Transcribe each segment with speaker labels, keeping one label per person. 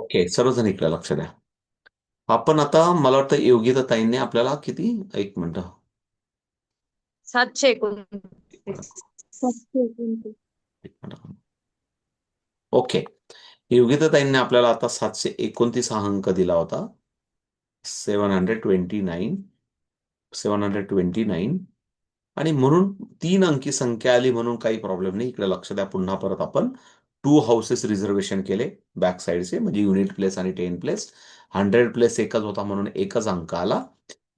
Speaker 1: Okay, सर्वजण इकडे लक्ष द्या. आपण आता मला वाटतं योगिता ताईंनी आपल्याला किती, एक मिनिट,
Speaker 2: 729.
Speaker 3: 729.
Speaker 1: एक मिनिट. ओके, योगिता ताईंनी आपल्याला आता 729 हा अंक दिला होता. 729, 729. आणि म्हणून 3 अंकी संख्या आली म्हणून काही प्रॉब्लेम नाही. इकडे लक्ष द्या. पुन्हा परत आपण 2 हाऊसेस रिझर्वेशन केले बॅक साईडचे, म्हणजे युनिट प्लेस आणि 10 प्लेस. 100 प्लेस एकच होता म्हणून एकच अंक आला.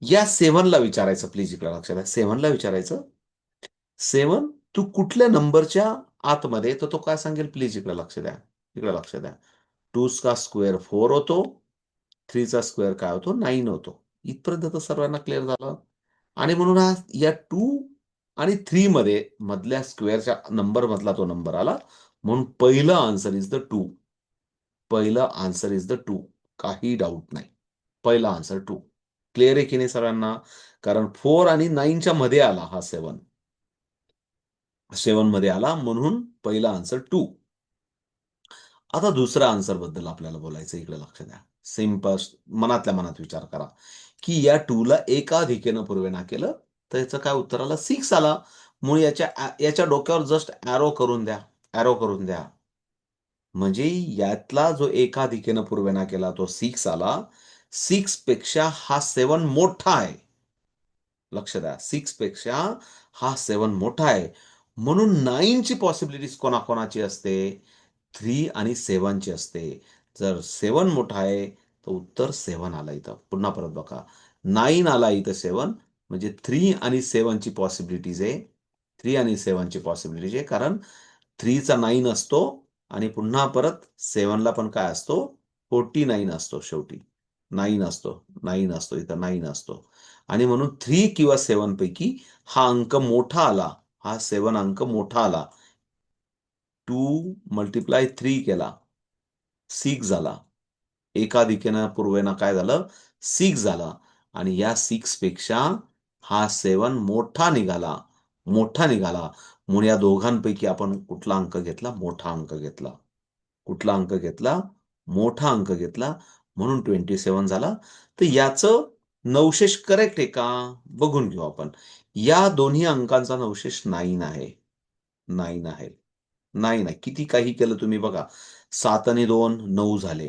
Speaker 1: या 7ला विचारायचं, प्लीज इकडे लक्ष द्या. 7ला विचारायचं, 7 तू कुठल्या नंबरच्या आतमध्ये, तर तो काय सांगेल, प्लीज इकडे लक्ष द्या. इकडे लक्ष द्या. 2 चा स्क्वेअर 4 होतो, 3 चा स्क्वेअर काय होतो, 9 होतो. इथपर्यंत तर सर्वांना क्लिअर झालं. आणि म्हणून या 2 आणि 3 मध्ये मधल्या स्क्वेअरच्या नंबर मधला तो नंबर आला, म्हणून पहिलं आन्सर इज द 2. पहिलं आन्सर इज द 2. काही डाऊट नाही. पहिला आन्सर 2. क्लिअर आहे की नाही सर्वांना? कारण 4 आणि 9च्या मध्ये आला हा 7. 7 मध्ये आला म्हणून पहिला आन्सर 2. आता दुसऱ्या आन्सर बद्दल आपल्याला बोलायचं. इकडे लक्ष द्या. सिंपल, मनातल्या मनात विचार करा की या 2 ला एकाधिकेनं पूर्वेना केलं तर याचं काय उत्तर आलं, 6 आला. म्हणून याच्या डोक्यावर जस्ट ॲरो करून द्या. ॲरो करून द्या. म्हणजे यातला जो एकाधिकेनं पूर्वेना केला तो 6 आला. 6 पेक्षा हा 7 मोठा आहे. लक्ष द्या, 6 पेक्षा हा 7 मोठा आहे. म्हणून 9 ची पॉसिबिलिटीज कोणाकोणाची असते, 3 आणि 7 ची असते. जर 7 मोठा आहे तर उत्तर 7 आलं इथं. पुन्हा परत बघा, 9 आला इथं 7, म्हणजे 3 आणि 7 ची पॉसिबिलिटीज आहे. 3 आणि 7 ची पॉसिबिलिटीज आहे, कारण 3 चा 9 असतो आणि पुन्हा परत 7 ला पण काय असतो, 49 असतो. शेवटी 9 असतो, 9 असतो इथं, 9 असतो. आणि म्हणून 3 किंवा 7 पैकी हा अंक मोठा आला. हा 7 अंक मोठा आला. 2 मल्टिप्लाय 3 केला, 6 झाला. एकाधिकेनं पूर्वेना काय झालं, 6 झाला. आणि या 6 पेक्षा हा 7 मोठा निघाला. मोठा निघाला. म्हणून या दोघांपैकी आपण कुठला अंक घेतला, मोठा अंक घेतला. कुठला अंक घेतला, मोठा अंक घेतला. म्हणून 27 झाला. तर याचं नवशेष करेक्ट आहे का, बघून घेऊ आपण. या दोन्ही अंकांचा नवशेष 9 आहे. 9 आहे. 9 आहे. किती काही केलं तुम्ही बघा. 7 आणि 2 9 झाले.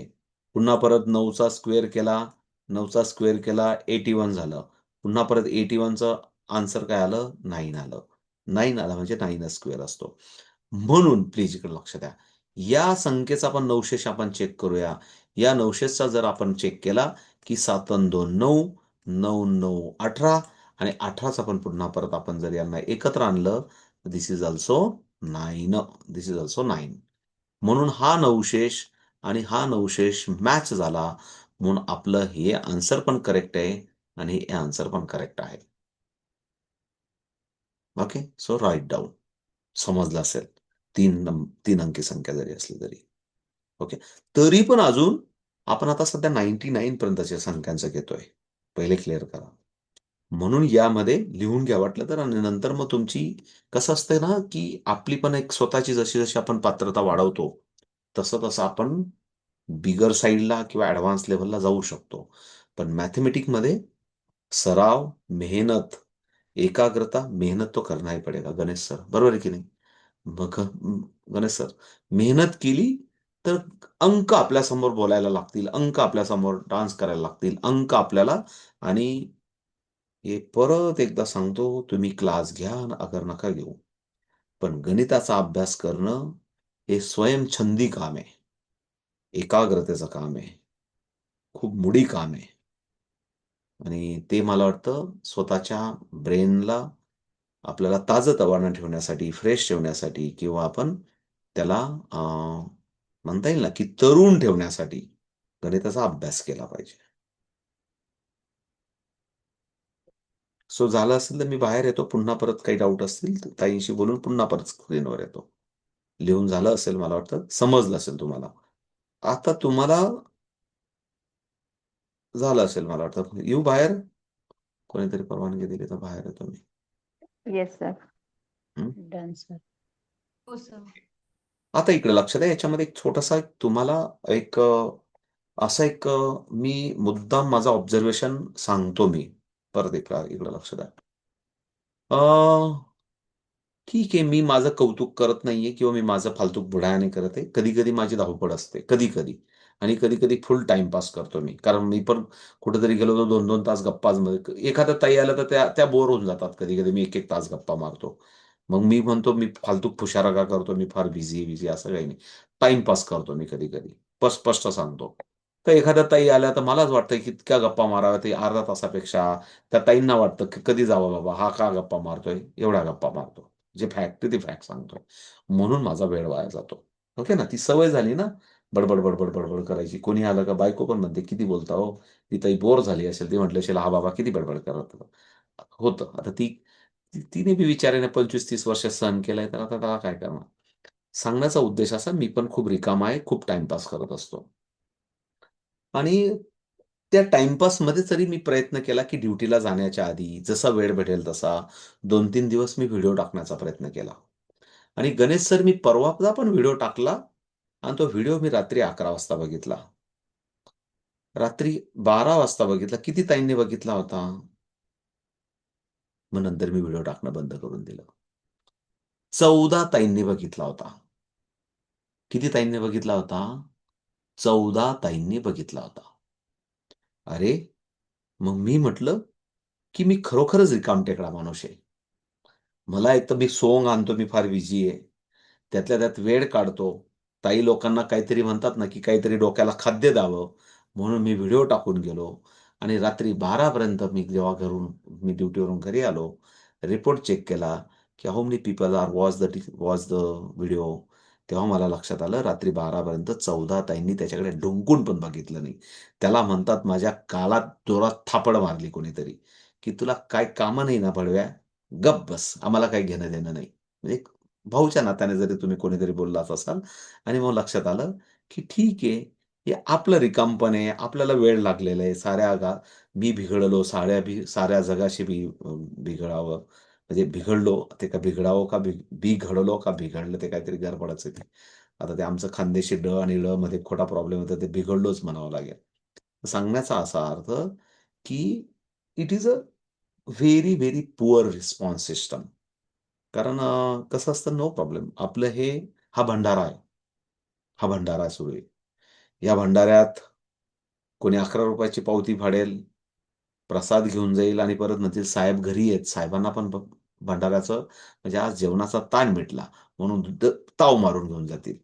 Speaker 1: पुन्हा परत 9चा स्क्वेअर केला, 9चा स्क्वेअर केला, 81 झालं. पुन्हा परत 81चं आन्सर काय आलं, 9 आलं. 9 आलं म्हणजे 9 स्क्वेअर असतो. म्हणून प्लीज इकडे लक्ष द्या. या संख्येचा आपण नवशेष आपण चेक करूया. या नवशेषचा जर आपण चेक केला की 7 अन् 2 9, 9 9 18, आणि 18च आपण पुन्हा परत आपण जर यांना एकत्र आणलं, this is also 9. This is also 9. म्हणून हा नवशेष आणि हा नवशेष मॅच झाला. म्हणून आपलं हे आन्सर पण करेक्ट आहे आणि हे आन्सर पण करेक्ट आहे. Okay, so write down. समजलं असेल. 3 अंकी संख्या जरी असली तरी. ओके. तरी पण अजून आपण आता सध्या 99 पर्यंतच्या संख्यांचं घेतोय. पहिले क्लिअर करा. म्हणून यामध्ये लिहून घ्या वाटलं तर, आणि नंतर मग तुमची कसं असतंय ना, की आपली पण एक स्वतःची जशी-जशी आपण पात्रता वाढवतो, तसं-तसं आपण बिगर साइडला किंवा ॲडव्हान्स लेव्हलला जाऊ शकतो. पण मॅथेमॅटिकमध्ये सराव, मेहनत, एकाग्रता, मेहनत तो करना ही पडेगा गणेश सर. बरोबर आहे की नाही? मग गणेश सर, मेहनत केली तर अंक आपल्यासमोर बोलायला लागतील, अंक आपल्यासमोर डान्स करायला लागतील, अंक आपल्याला. आणि हे परत एकदा सांगतो, तुम्ही क्लास घ्या अगर नका घेऊ. पण गणिताचा अभ्यास करणं हे स्वयंछंदी काम आहे. एकाग्रतेचं काम आहे. खूप मुडी काम आहे. आणि ते मला वाटतं स्वतःच्या ब्रेनला आपल्याला ताजंतवानं ठेवण्यासाठी, फ्रेश ठेवण्यासाठी, किंवा आपण त्याला म्हणता येईल ना, की तरुण ठेवण्यासाठी गणिताचा अभ्यास केला पाहिजे. सो झालं असेल तर मी बाहेर येतो. पुन्हा परत काही डाऊट असतील तर ताईंशी बोलून पुन्हा परत स्क्रीनवर येतो. लिहून झालं असेल, मला वाटतं समजलं असेल तुम्हाला. आता तुम्हाला झालं असेल मला वाटतं. येऊ बाहेर? कोणीतरी परवानगी दिली तर बाहेर येतो मी.
Speaker 2: Yes sir.
Speaker 1: हं?
Speaker 2: Done sir.
Speaker 3: हो सर.
Speaker 1: आता इकडे लक्ष द्या. याच्यामध्ये एक छोटासा तुम्हाला एक असा एक मी मुद्दाम माझा ऑब्झर्वेशन सांगतो मी. परत एकदा इकडं लक्ष द्या. अ, ठीक आहे, मी माझं कौतुक करत नाहीये किंवा मी माझं फालतूक बुढाने करत आहे. कधी-कधी माझी धावपळ असते. कधी-कधी. आणि कधी-कधी फुल टाईमपास करतो मी. कारण मी पण कुठेतरी गेलो तर 2-2 तास गप्पांमध्ये एखाद्या ताई आल्या तर त्या त्या बोर होऊन जातात कधी-कधी. मी 1-1 तास गप्पा मारतो. मग मी म्हणतो मी फालतूक फुशारा का करतो, मी फार बिझी असं काही नाही. टाईमपास करतो मी कधी-कधी. स्पष्ट सांगतो. तर एखाद्या ताई आल्या तर मलाच वाटतं की इतक्या गप्पा माराव्या ते अर्ध्या तासापेक्षा. त्या ताईंना वाटतं की कधी जावं बाबा, हा का गप्पा मारतोय? एवढ्या गप्पा मारतो. जे फॅक्ट आहे ती फॅक्ट सांगतोय. म्हणून माझा वेळ वाया जातो. ओके ना. ती सवय झाली ना, बडबड, बडबड, बडबड करायची. कोणी आलं का बायको पण म्हणते, "किती बोलता हो?" ती ताई बोर झाली असेल. ती म्हटली असेल, "हा बाबा किती बडबड करत होता." होतं. आता तिने बी बिचारीने 25-30 वर्ष सहन केलंय, तर आता त्याला काय करणार? सांगण्याचा उद्देश असा, मी पण खूप रिकामा आहे, खूप टाईमपास करत असतो. आणि त्या टाईमपासमध्ये तरी मी प्रयत्न केला, की ड्युटीला जाण्याच्या आधी जसा वेळ भेटेल तसा 2-3 दिवस मी व्हिडिओ टाकण्याचा प्रयत्न केला. आणि गणेश सर मी परवाचा पण व्हिडिओ टाकला आणि तो व्हिडिओ मी रात्री 11 वाजता बघितला. रात्री 12 वाजता बघितला. किती ताईंनी बघितला होता? मग नंतर मी व्हिडिओ टाकणं बंद करून दिलं. 14 ताईंनी बघितला होता. किती ताईंनी बघितला होता? 14 ताईंनी बघितला होता. अरे! मग मी म्हटलं, की मी खरोखरच रिकामटेकडा माणूस आहे. मला एक तर मी सोंग आणतो, मी फार बिझी आहे. त्यातल्या त्यात वेळ काढतो. ताई लोकांना काहीतरी म्हणतात ना, की काहीतरी डोक्याला खाद्य द्यावं, म्हणून मी व्हिडिओ टाकून गेलो आणि रात्री 12 पर्यंत मी ड्युटीवरून घरी आलो. रिपोर्ट चेक केला, की how many people are watch the video. तेव्हा मला लक्षात आलं रात्री 12 पर्यंत 14 ताईंनी त्याच्याकडे डुंकून पण बघितलं नाही. त्याला म्हणतात माझ्या गालात जोरात थापड मारली कोणीतरी, की "तुला काय कामं नाही ना भडव्या? गप्प बस. आम्हाला काही घेणं-देणं नाही." म्हणजे भाऊच्या नात्याने जरी तुम्ही कोणीतरी बोललाच असाल आणि मग लक्षात आलं, की ठीक आहे, हे आपलं रिकामपण आहे, आपल्याला वेळ लागलेला आहे. मी बिघडलो, साऱ्या जगाशी बिघडावं, म्हणजे बिघडलो, ते का बिघडावं का बिघडलो का बिघडलं ते काहीतरी गडबडच आहे ती. आता ते आमचं खानदेशी ड आणि ळ मध्ये खोटा प्रॉब्लेम होता, ते बिघडलोच म्हणावं लागेल. सांगण्याचा असा अर्थ, की it is a very, very poor response system. कारण कसं असतं नो प्रॉब्लेम. हा भंडारा आहे. हा भंडारा सुरू आहे. या भंडाऱ्यात कोणी ₹11 ची पावती फाडेल, प्रसाद घेऊन जाईल आणि परत म्हणतील, "साहेब घरी आहेत." साहेबांना पण भंडाऱ्याचं म्हणजे आज जेवणाचा ताण मिटला म्हणून ताव मारून घेऊन जातील.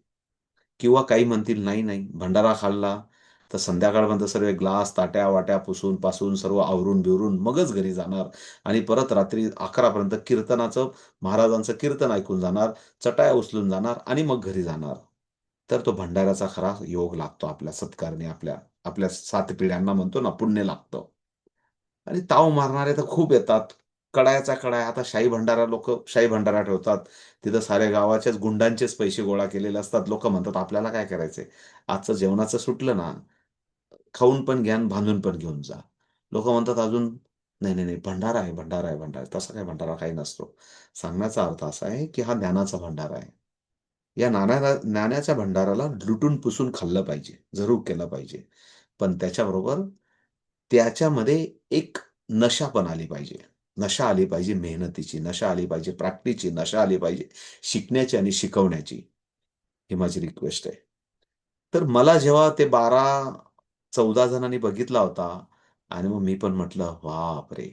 Speaker 1: किंवा काही म्हणतील, "नाही, नाही, भंडारा खाल्ला तर संध्याकाळपर्यंत सर्व ग्लास, ताट्या-वाट्या पुसून-पासून सर्व आवरून-बिवरून मगच घरी जाणार आणि परत रात्री 11 पर्यंत महाराजांचं कीर्तन ऐकून जाणार, चटाया उचलून जाणार आणि मग घरी जाणार." तर तो भंडाऱ्याचा खरा योग लागतो आपल्या सत्कारणी, आपल्या आपल्या 7 पिढ्यांना म्हणतो ना, पुण्य लागतं. आणि ताव मारणारे तर खूप येतात. कडायाच्या कडाया आता शाही भंडारा ठेवतात. तिथं साऱ्या गावाच्याच गुंडांचेच पैसे गोळा केलेले असतात. लोकं म्हणतात, "आपल्याला काय करायचंय? आजचं जेवणाचं सुटलं ना, खाऊन पण घ्या आणि बांधून पण घेऊन जा." लोकं म्हणतात अजून, "नाही, नाही, नाही, भंडारा आहे, भंडारा आहे, भंडारा आहे." तसा काही भंडारा काही नसतो. सांगण्याचा अर्थ असा आहे, की हा ज्ञानाचा भंडारा आहे. या ज्ञानाच्या भंडाराला लुटून-पुसून खाल्लं पाहिजे, जरूर केलं पाहिजे. पण त्याच्याबरोबर त्याच्यामध्ये एक नशा पण आली पाहिजे. नशा आली पाहिजे मेहनतीची, नशा आली पाहिजे प्रॅक्टिसची, नशा आली पाहिजे शिकण्याची आणि शिकवण्याची. ही माझी रिक्वेस्ट आहे. तर मला जेव्हा ते 12-14 जणांनी बघितला होता आणि मग मी पण म्हटलं, "बापरे!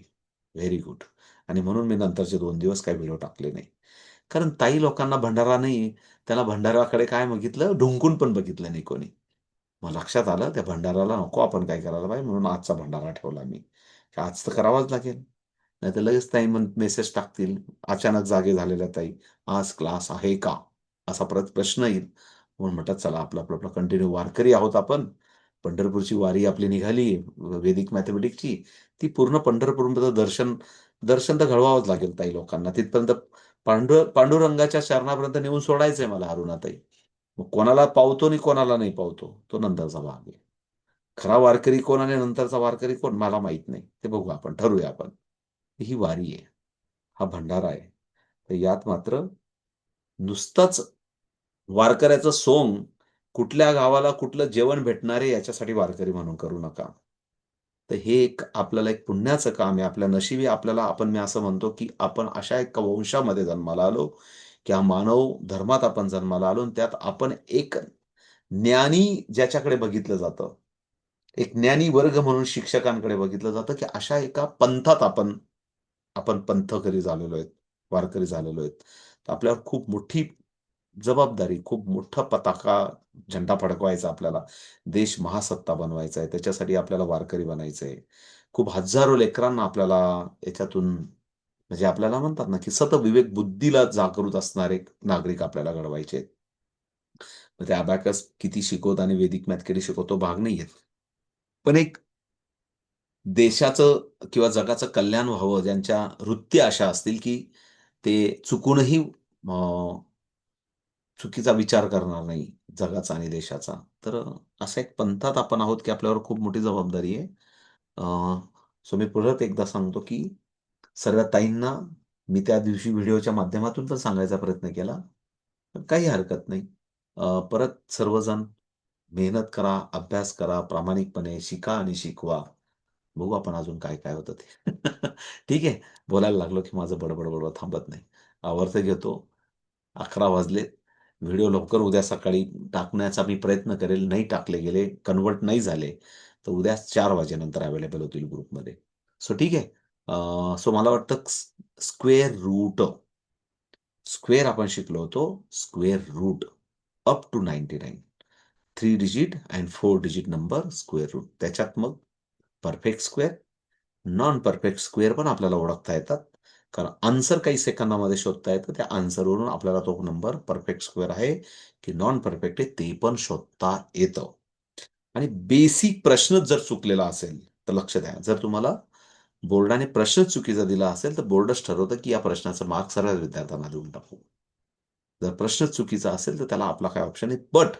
Speaker 1: Very good." आणि म्हणून मी नंतरचे 2 दिवस काही व्हिडिओ टाकले नाही. कारण ताई लोकांना भंडारा नाही, त्याला भंडाऱ्याकडे काय बघितलं, ढुंकून पण बघितलं नाही कोणी. मग लक्षात आलं त्या भंडाराला नको आपण काय करायला पाहिजे म्हणून आजचा भंडारा ठेवला मी. की आज तर करावाच लागेल. नाहीतर लगेच ताई मेसेज टाकतील, अचानक जागे झालेल्या ताई, "आज क्लास आहे का?" असा परत प्रश्न येईल. म्हणून म्हटलं चला आपलं कंटिन्यू वारकरी आहोत आपण. पंढरपूरची वारी आपली निघाली वैदिक मॅथेमॅटिक्सची. ती पूर्ण पंढरपूरपर्यंत दर्शन दर्शन तर घडवावंच लागेल ताई लोकांना. तिथपर्यंत पांडुरंगाच्या चरणापर्यंत नेऊन सोडायचंय मला अरुणाताई. मग कोणाला पावतो आणि कोणाला नाही पावतो, तो नंतरचा भाग आहे. खरा वारकरी कोण आणि नंतरचा वारकरी कोण मला माहीत नाही. ते बघू आपण, ठरवूया आपण. ही वारी आहे. हा भंडारा आहे. तर यात मात्र नुसतंच वारकऱ्याचं सोंग कुठल्या गावाला कुठलं जेवण भेटणार आहे याच्यासाठी वारकरी म्हणून करू नका. तर हे एक आपल्याला एक पुण्याचं काम आहे. आपल्या नशिबी आपल्याला मी असं म्हणतो, की आपण अशा एका वंशामध्ये जन्माला आलो, की हा मानव धर्मात आपण जन्माला आलो आणि त्यात आपण एक ज्ञानी ज्याच्याकडे बघितलं जातं, एक ज्ञानी वर्ग म्हणून शिक्षकांकडे बघितलं जातं, की अशा एका पंथात आपण आपण पंथकरी झालेलो आहेत, वारकरी झालेलो आहेत. तर आपल्यावर खूप मोठी जबाबदारी, खूप मोठा पताका, झेंडा फडकवायचा आपल्याला. देश महासत्ता बनवायचा आहे. त्याच्यासाठी आपल्याला वारकरी बनायचं आहे. खूप हजारो लेकरांना आपल्याला याच्यातून म्हणजे आपल्याला म्हणतात ना, की सतविवेक बुद्धीला जागृत असणारे नागरिक आपल्याला घडवायचे आहेत. मग ते अबॅकस किती शिकवतो आणि वैदिक मॅथ किती शिकवतो भाग नाहीये. पण एक देशाचं किंवा जगाचं कल्याण व्हावं, ज्यांच्या वृत्ती अशा असतील, की ते चुकूनही चुकीचा विचार करणार नाही जगाचा आणि देशाचा. तर अशा एक पंथात आपण आहोत, की आपल्यावर खूप मोठी जबाबदारी आहे. सो मी परत एकदा सांगतो, की सर्व ताईंना मी त्या दिवशी व्हिडिओच्या माध्यमातून पण सांगायचा प्रयत्न केला. पण काही हरकत नाही. परत सर्वजण मेहनत करा, अभ्यास करा, प्रामाणिकपणे शिका आणि शिकवा. बघू आपण अजून काय-काय होतं ते. ठीक आहे. बोलायला लागलो, की माझं बडबड थांबत नाही. आवर्त घेतो. 11 वाजलेत. व्हिडिओ लवकर उद्या सकाळी टाकण्याचा मी प्रयत्न करेल. नाही टाकले गेले, कन्व्हर्ट नाही झाले, तर उद्या 4 वाजेनंतर अवेलेबल होतील ग्रुपमध्ये. सो ठीक आहे. सो मला वाटतं स्क्वेअर रूट स्क्वेअर आपण शिकलो होतो. Square root up to 99 3 digit and 4 digit number square root. त्याच्यात मग perfect square, non perfect square पण आपल्याला ओळखता येतात. कारण आन्सर काही सेकंदामध्ये शोधता येतं. त्या आन्सरवरून आपल्याला तो नंबर परफेक्ट स्क्वेअर आहे की नॉन परफेक्ट आहे ते पण शोधता येतं. आणि बेसिक प्रश्नच जर चुकलेला असेल, तर लक्ष द्या. जर तुम्हाला बोर्डाने प्रश्नच चुकीचा दिला असेल, तर बोर्डच ठरवतं की या प्रश्नाचा मार्क सर्व विद्यार्थ्यांना देऊन टाकू. जर प्रश्न चुकीचा असेल, तर त्याला आपला काही ऑप्शन नाही. बट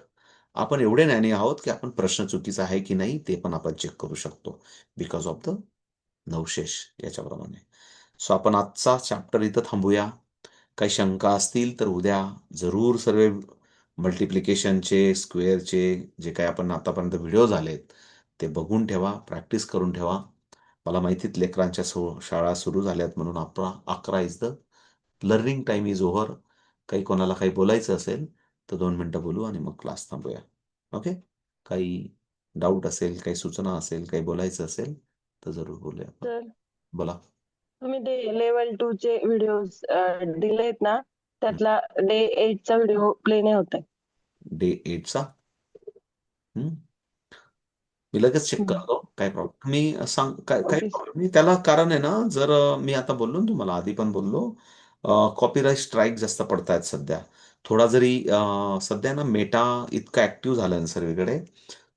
Speaker 1: आपण एवढे ज्ञानी आहोत, की आपण प्रश्न चुकीचा आहे की नाही ते पण आपण चेक करू शकतो. बिकॉज ऑफ द नवशेष याच्याप्रमाणे. सो आपण आजचा चॅप्टर इथं थांबूया. काही शंका असतील तर उद्या जरूर सर्व मल्टिप्लिकेशनचे, स्क्वेअरचे जे काही आपण आतापर्यंत व्हिडिओ झालेत, ते बघून ठेवा, प्रॅक्टिस करून ठेवा. मला माहिती आहे लेकरांच्या शाळा सुरू झाल्यात म्हणून 11 is the learning time is over. काही कोणाला काही बोलायचं असेल, तर 2 मिनिटं बोलू आणि मग क्लास थांबवूया. ओके? काही डाउट असेल, काही सूचना असेल, काही बोलायचं असेल, तर जरूर बोलूया आपण.
Speaker 2: सर
Speaker 1: बोला.
Speaker 2: तुम्ही ते लेवल 2 चे व्हिडिओज दिलेत ना, त्यातला डे 8 चा व्हिडिओ प्ले नाही होत आहे.
Speaker 1: डे 8 चा? मी लगेच चेक
Speaker 2: हम्म.
Speaker 1: करतो. काय प्रॉब्लेम मी सांग काय काही
Speaker 2: ओके
Speaker 1: प्रॉब्लेम नाही. त्याला कारण आहे ना, जर मी आता बोललो ना तुम्हाला, आधी पण बोललो, कॉपीराइट स्ट्राईक जास्त पडतायत सध्या. थोडा जरी सध्या ना मेटा इतका ॲक्टिव्ह झालाय ना सर्वीकडे,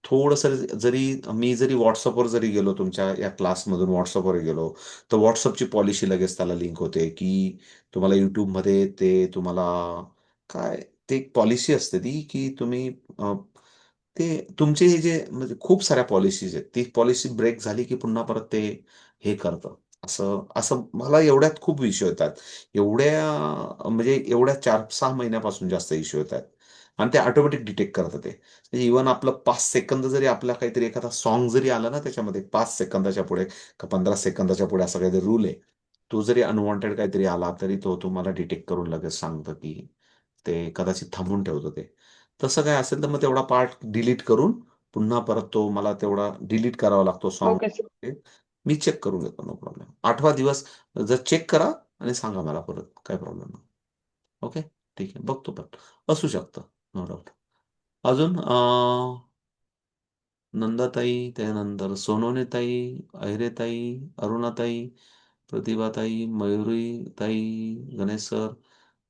Speaker 1: थोडंसं जरी WhatsAppवर जरी गेलो तुमच्या या क्लासमधून WhatsAppवर गेलो, तर WhatsAppची पॉलिसी लगेच त्याला लिंक होते, की तुम्हाला YouTubeमध्ये ते तुम्हाला काय ते एक पॉलिसी असते ती, की तुम्ही ते तुमचे हे जे म्हणजे खूप साऱ्या पॉलिसीज आहेत. ती पॉलिसी ब्रेक झाली, की पुन्हा परत ते हे करतं. असं असं मला एवढ्यात खूप इश्यू येतात. म्हणजे एवढ्या 4-6 महिन्यापासून जास्त इश्यू येतायत. आणि ते ऑटोमॅटिक डिटेक्ट करतं ते. म्हणजे इव्हन आपलं 5 सेकंद जरी आपला काहीतरी एखादा सॉन्ग जरी आला ना त्याच्यामध्ये 5 सेकंदाच्या पुढे का 15 सेकंदाच्या पुढे असा काहीतरी रूल आहे. तो जरी अनवॉन्टेड काहीतरी आला, तरी तो तुम्हाला डिटेक्ट करून लगेच सांगतं, की ते कदाचित थांबवून ठेवतं ते. तसं काय असेल तर मग तेवढा पार्ट डिलीट करून पुन्हा परत तो मला तेवढा डिलीट करावा लागतो सॉन्ग.
Speaker 2: Okay sir.
Speaker 1: मी चेक करून घेतो, नो प्रॉब्लेम. 8वा दिवस जर चेक करा आणि सांगा मला परत, काही प्रॉब्लेम नाही. ओके? ठीक आहे. बघतो पण. असू शकतं. No doubt. अजून नंदाताई, त्यानंतर सोनवणेताई, अहिरेताई, अरुणाताई, प्रतिभाताई, मयुरीताई, गणेश सर,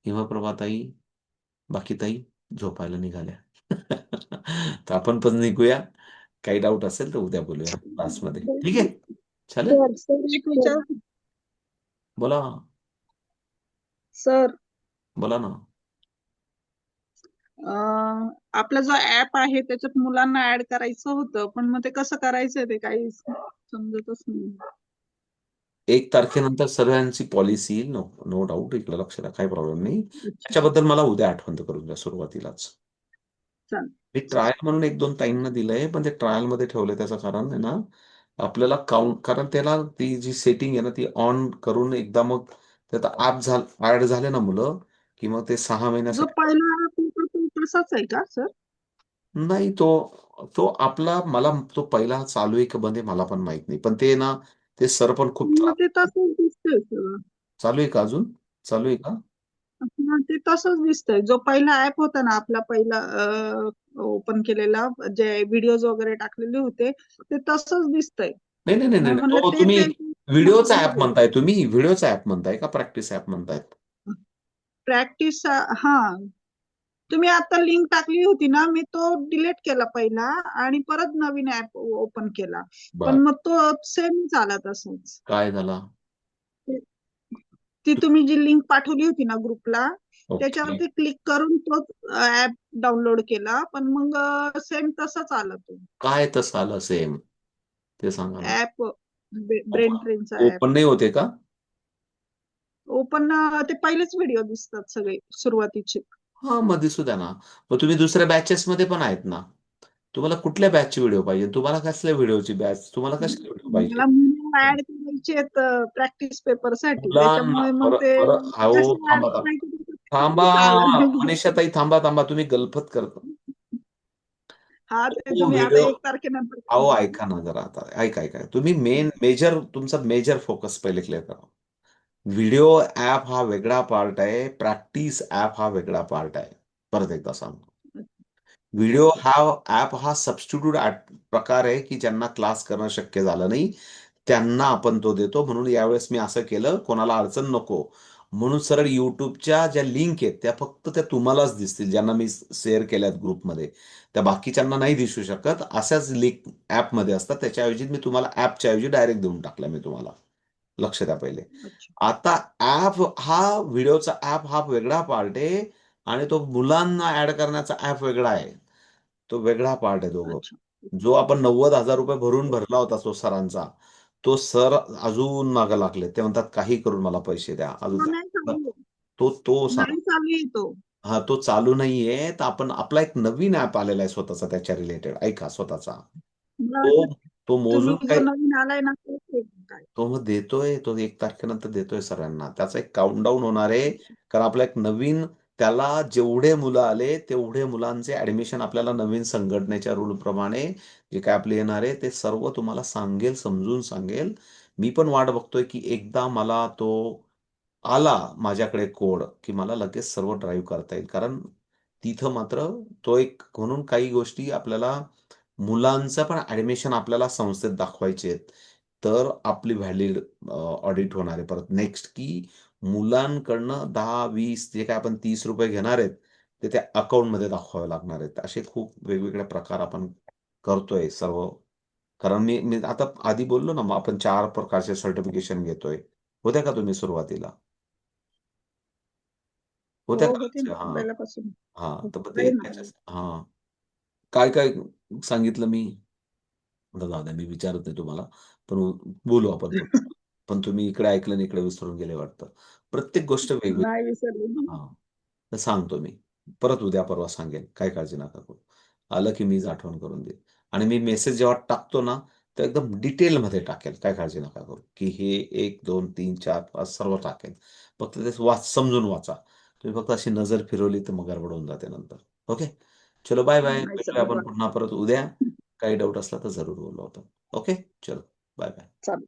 Speaker 1: हिमप्रभाताई, बाकी ताई झोपायला निघाल्या. तर आपण पण निघूया. काही डाऊट असेल तर उद्या बोलूया क्लासमध्ये. ठीक आहे? चालेल?
Speaker 3: सर सर एक विचार
Speaker 1: बोला,
Speaker 3: सर
Speaker 1: बोला ना.
Speaker 3: आपला जो ऍप आहे त्याच्यात मुलांना ऍड करायचं होतं पण मग ते कसं करायचंय ते काही समजतच नाही.
Speaker 1: 1 तारखेनंतर सर्वांची पॉलिसी येईल. No no doubt. इकडे लक्ष द्या. काही प्रॉब्लेम नाही.
Speaker 3: अच्छा
Speaker 1: त्याच्याबद्दल मला उद्या आठवण तर करून द्या सुरुवातीलाच.
Speaker 3: चालेल.
Speaker 1: मी ट्रायल म्हणून 1-2 ताईंना दिलंय, पण ते ट्रायलमध्ये ठेवलंय त्याचं कारण आहे ना, आपल्याला काउंट कारण त्याला ती जी सेटिंग आहे ना, ती ऑन करून एकदा मग त्यात ॲड झाले ना मुलं, की मग ते 6
Speaker 3: जो
Speaker 1: महिन्यासाठी
Speaker 3: पहिला app होता तो तसाच आहे का सर?
Speaker 1: नाही तो आपला मला तो पहिला चालू आहे का बंद आहे मला पण माहीत नाही. पण ते ना, ते सर पण खूप
Speaker 3: मग
Speaker 1: त्रास
Speaker 3: ते तसंच दिसतंय सगळं.
Speaker 1: चालू आहे का अजून? चालू आहे का?
Speaker 3: हां, ते तसंच दिसतंय. जो पहिला ऍप होता ना आपला पहिला ओपन केलेला, जे व्हिडिओज वगैरे टाकलेले होते, ते तसंच दिसतंय.
Speaker 1: नाही, नाही, नाही, नाही.
Speaker 3: मग
Speaker 1: नाही.
Speaker 3: म्हणलं
Speaker 1: तो
Speaker 3: तेच
Speaker 1: तुम्ही
Speaker 3: आहे की
Speaker 1: व्हिडिओचा ॲप
Speaker 3: नवीन
Speaker 1: म्हणताय तुम्ही? व्हिडिओचा ॲप म्हणताय का प्रॅक्टिस ॲप म्हणतायत?
Speaker 3: प्रॅक्टिस. हां. तुम्ही आता लिंक टाकली होती ना, मी तो डिलीट केला पहिला आणि परत नवीन ऍप ओपन केला. पण
Speaker 1: बरं.
Speaker 3: मग तो सेम आला तसंच.
Speaker 1: काय झाला?
Speaker 3: ती तुम्ही जी लिंक पाठवली होती ना ग्रुपला,
Speaker 1: ओके.
Speaker 3: त्याच्यावरती क्लिक करून तोच ऍप डाउनलोड केला, पण मग सेम तसाच आला तो
Speaker 1: काय तसं आलं सेम? ते सांगा ना.
Speaker 3: ऍप. ब्रेन
Speaker 1: ओपन
Speaker 3: ट्रेनचा ऍप
Speaker 1: ओपन नाही होते का?
Speaker 3: ओपन. ते पहिलेच व्हिडिओ दिसतात सगळे सुरुवातीचे.
Speaker 1: हां, मग दिसू द्या ना. मग तुम्ही दुसऱ्या बॅचेसमध्ये पण आहेत ना. तुम्हाला कुठल्या बॅचची व्हिडिओ पाहिजे? तुम्हाला कसल्या व्हिडिओची बॅच? तुम्हाला कसली व्हिडिओ पाहिजे?
Speaker 3: मला मुलं ऍड करायचे आहेत प्रॅक्टिस पेपर साठी,
Speaker 1: मुलांना
Speaker 3: त्याच्यामुळे मग ते
Speaker 1: अहो,
Speaker 3: कसे ऍड
Speaker 1: थांबा, थांबा.
Speaker 3: करायचे
Speaker 1: थांबा,
Speaker 3: ते आलं.
Speaker 1: मनीषाताई थांबा, थांबा. तुम्ही गलफत करता.
Speaker 3: हा, ते
Speaker 1: तो
Speaker 3: तुम्ही आता
Speaker 1: व्हिडिओ
Speaker 3: 1 तारखेनंतर
Speaker 1: अहो,
Speaker 3: करणार
Speaker 1: ऐका ना जरा आता. ऐका, ऐका. तुम्ही तुमचा मेजर फोकस पहिले क्लिअर करा. व्हिडिओ ॲप हा वेगळा पार्ट आहे. प्रॅक्टिस ॲप हा वेगळा पार्ट आहे. परत एकदा सांगतो.
Speaker 3: आहे.
Speaker 1: व्हिडिओ हा ॲप हा सबस्टिट्यूट प्रकार आहे, की ज्यांना क्लास करणं शक्य झालं नाही, त्यांना आपण तो देतो. म्हणून यावेळेस मी असं केलं, कोणाला अडचण नको. म्हणून सरळ YouTubeच्या ज्या लिंक आहेत, त्या फक्त त्या तुम्हालाच दिसतील, ज्यांना मी शेअर केल्यात ग्रुपमध्ये. त्या बाकीच्यांना नाही दिसू शकत. अशाच लिंक ॲपमध्ये असतात. त्याच्याऐवजी मी तुम्हाला ॲपच्या ऐवजी डायरेक्ट देऊन टाकलं मी तुम्हाला. लक्ष द्या पहिले.
Speaker 3: अच्छा.
Speaker 1: आता व्हिडिओचा ॲप हा वेगळा पार्ट आहे आणि तो मुलांना ॲड करण्याचा ॲप वेगळा आहे. तो वेगळा पार्ट आहे दोघं.
Speaker 3: अच्छा.
Speaker 1: जो आपण ₹90,000 भरला होता तो सरांचा, तो सर अजून मागे लागले. ते म्हणतात, "काही करून मला पैसे द्या." अजून
Speaker 3: तो नाही चालू आहे.
Speaker 1: तो तो सांग
Speaker 3: नाही चालू आहे तो.
Speaker 1: हां, तो चालू नाहीये. तर आपला एक नवीन ॲप आलेला आहे स्वतःचा त्याच्या रिलेटेड. ऐका स्वतःचा.
Speaker 3: मला
Speaker 1: तो
Speaker 3: वाटलं
Speaker 1: तो
Speaker 3: तुम्ही
Speaker 1: मोजून
Speaker 3: जो
Speaker 1: काही
Speaker 3: नवीन आलाय ना तोच आहे का काय?
Speaker 1: तो मग देतोय, तो 1 तारखेनंतर देतोय सगळ्यांना. त्याचा एक काउंटडाऊन होणार आहे.
Speaker 3: अच्छा.
Speaker 1: कारण आपला एक नवीन त्याला जेवढे मुलं आले, तेवढे मुलांचे ॲडमिशन आपल्याला नवीन संघटनेच्या रूलप्रमाणे जे काही आपले येणार आहे, ते सर्व तुम्हाला सांगेल, समजून सांगेल. मी पण वाट बघतोय, की एकदा मला तो आला माझ्याकडे कोड, की मला लगेच सर्व ड्राईव्ह करता येईल. कारण तिथं मात्र तो एक म्हणून काही गोष्टी आपल्याला मुलांचं पण ॲडमिशन आपल्याला संस्थेत दाखवायचे आहेत. तर आपली व्हॅलिड ऑडिट होणार आहे परत नेक्स्ट, की मुलांकडनं 10-20 जे काही आपण ₹30 घेणार आहेत, ते त्या अकाउंटमध्ये दाखवावे लागणार आहेत. असे खूप वेगवेगळे प्रकार आपण करतोय सर्व. कारण मी मी आता आधी बोललो ना, मग आपण 4 प्रकारचे सर्टिफिकेशन घेतोय. होत्या का तुम्ही सुरुवातीला?
Speaker 3: हो,
Speaker 1: होत्या का
Speaker 3: होते ना
Speaker 1: लक्षात? हां,
Speaker 3: पहिल्यापासून.
Speaker 1: हां. तर मग
Speaker 3: आहे
Speaker 1: ते
Speaker 3: ना.
Speaker 1: त्याच्याच हां. काय-काय सांगितलं मी? आता जाऊ द्या, मी विचारत नाही तुम्हाला. पण बोलू आपण पुन्हा. पण तुम्ही इकडे ऐकलं आणि इकडे विसरून गेले वाटतं. प्रत्येक गोष्ट वेगवेगळी
Speaker 3: नाही विसरले मी.
Speaker 1: हां. तर सांगतो मी. परत उद्या परवा सांगेन. काही काळजी नका करू. आलं की मीच आठवण करून देईन. आणि मी मेसेज जेव्हा टाकतो ना, तर एकदम डिटेलमध्ये टाकेल. काही काळजी नका करू, की हे 1, 2, 3, 4, 5 सर्व टाकेल. फक्त ते समजून वाचा. तुम्ही फक्त अशी नजर फिरवली तर मग गडबड होऊन जाते नंतर. ओके. चलो बाय-बाय.
Speaker 3: नाही
Speaker 1: भेटूया
Speaker 3: चालू
Speaker 1: आपण
Speaker 3: आहे.
Speaker 1: पुन्हा परत उद्या. काही डाऊट असला तर जरूर बोलू आपण. ओके. चलो. बाय-बाय.
Speaker 3: चालू.